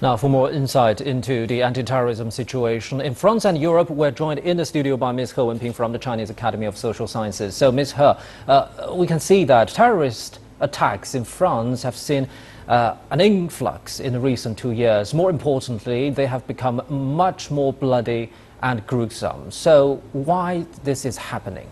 Now, for more insight into the anti-terrorism situation in France and Europe, we're joined in the studio by Ms. He Wenping from the Chinese Academy of Social Sciences. So, Ms. He, we can see that terrorist attacks in France have seen an influx in the recent 2 years. More importantly, they have become much more bloody and gruesome. So, why this is happening?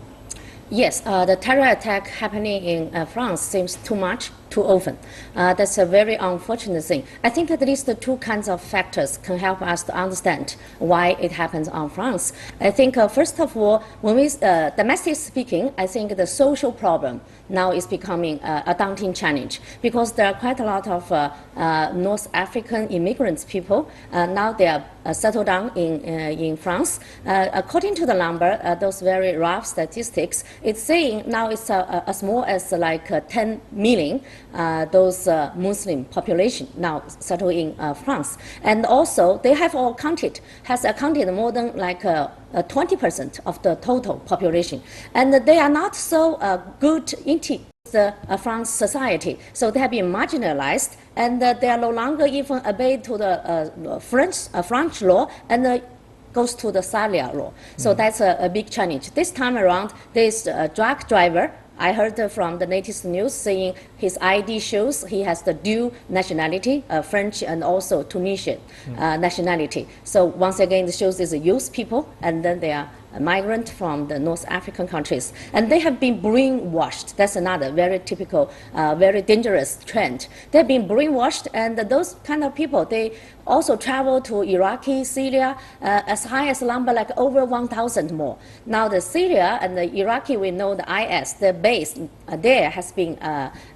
Yes, the terror attack happening in France seems too much, too often. That's a very unfortunate thing. I think at least the two kinds of factors can help us to understand why it happens on France. I think first of all, when we domestic speaking, I think the social problem now is becoming a daunting challenge because there are quite a lot of North African immigrants people. Now they are settled down in France. According to the number, those very rough statistics, it's saying now it's as small as like 10 million those Muslim population now settled in France. And also they have all has accounted more than like 20% of the total population. And they are not so good into the France society. So they have been marginalized and they are no longer even obeyed to the French law and goes to the Sharia law. So that's a big challenge. This time around, this drug driver, I heard from the latest news saying his ID shows he has the dual nationality, French and also Tunisian nationality. So once again, it shows these youth people, and then they are a migrant from the North African countries. And they have been brainwashed. That's another very typical, very dangerous trend. They've been brainwashed, and those kind of people, they also travel to Iraqi, Syria, as high as number like over 1,000 more. Now the Syria and the Iraqi, we know the IS, the base there has been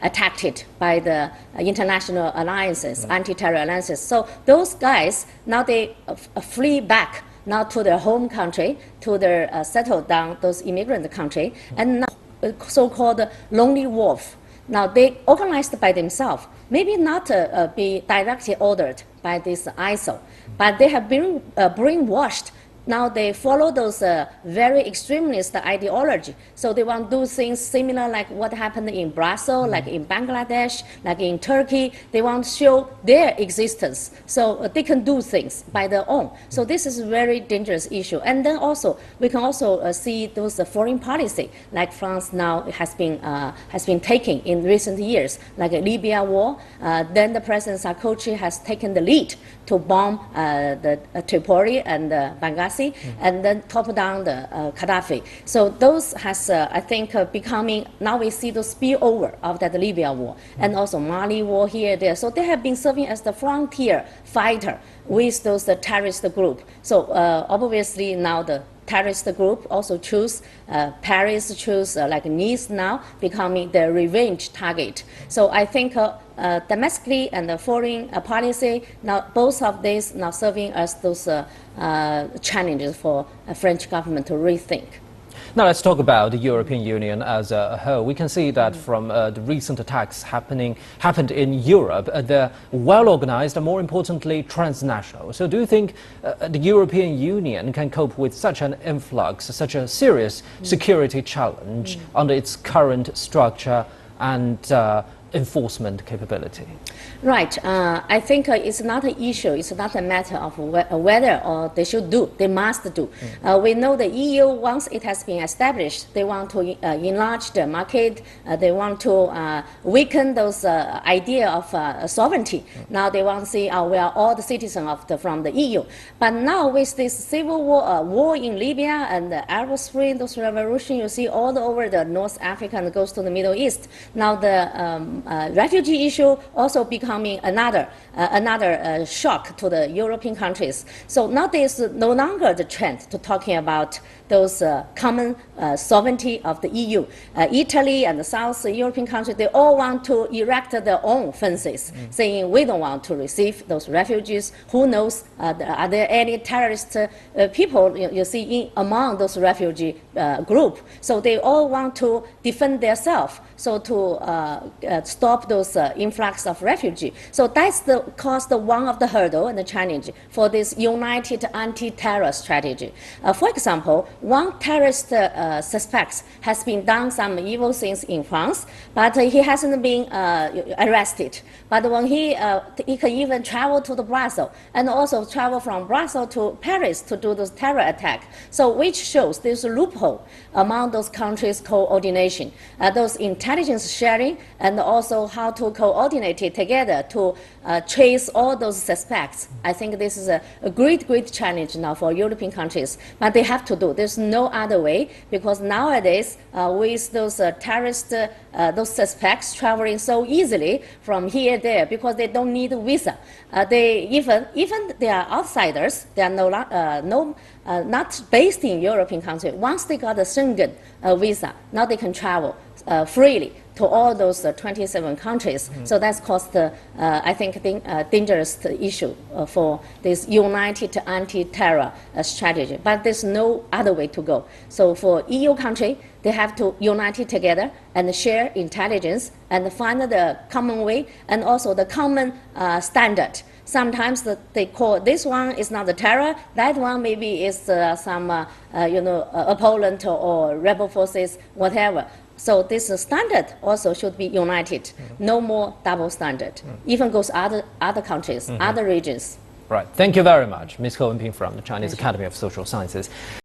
attacked by the international alliances, anti-terror alliances. So those guys, now they flee back now to their home country, to their settled down, those immigrant country, and now so-called lonely wolf. Now they organized by themselves, maybe not be directly ordered by this ISIL, but they have been brainwashed. Now they follow those very extremist ideology. So they want to do things similar like what happened in Brussels, like in Bangladesh, like in Turkey. They want to show their existence. So they can do things by their own. So this is a very dangerous issue. And then also, we can also see those foreign policy, like France now has been taking in recent years, like a Libya war. Then the President Sarkozy has taken the lead to bomb the Tripoli and Benghazi, and then top down the Gaddafi. So those has, I think, becoming, now we see the spillover of that Libya war, and also Mali war here, there. So they have been serving as the frontier fighter with those terrorist group. So obviously now the terrorist group also choose Paris, choose like Nice now, becoming the revenge target. So I think domestically and the foreign policy, now both of these now serving as those challenges for a French government to rethink. Now let's talk about the European Union as a whole. We can see that from the recent attacks happened in Europe, they're well organized and more importantly transnational. So do you think the European Union can cope with such an influx, such a serious security challenge under its current structure and enforcement capability? Right. I think it's not an issue. It's not a matter of whether or they should do. They must do. We know the EU, once it has been established, they want to enlarge the market. They want to weaken those idea of sovereignty. Now they want to say, we are all the citizens from the EU. But now with this civil war in Libya and the Arab Spring, those revolution you see all over the North Africa and goes to the Middle East. Now the refugee issue also becoming another shock to the European countries. So now there's no longer the trend to talking about those common sovereignty of the EU. Italy and the South European countries, they all want to erect their own fences, saying we don't want to receive those refugees. Who knows, are there any terrorist people you see among those refugee group? So they all want to defend themselves. So to stop those influx of refugee. So that's caused one of the hurdle and the challenge for this united anti-terror strategy. For example, one terrorist suspect has been done some evil things in France, but he hasn't been arrested. But when he can even travel to the Brussels and also travel from Brussels to Paris to do those terror attack. So which shows there's a loophole among those countries' coordination, those intelligence sharing, and also how to coordinate it together to trace all those suspects. I think this is a great challenge now for European countries, but they have to do. There's no other way, because nowadays with those terrorist, those suspects traveling so easily from here there, because they don't need a visa. They even they are outsiders. They are not based in European country. Once they got a Schengen visa, now they can travel freely to all those 27 countries. So that's caused, I think, dangerous issue for this united anti-terror strategy. But there's no other way to go. So for EU country, they have to unite it together and share intelligence and find the common way and also the common standard. Sometimes they call this one is not a terror, that one maybe is some opponent or rebel forces, whatever. So this standard also should be united. No more double standard. Even goes other countries, other regions. Right. Thank you very much, Ms. He Wenping from the Chinese Academy of Social Sciences.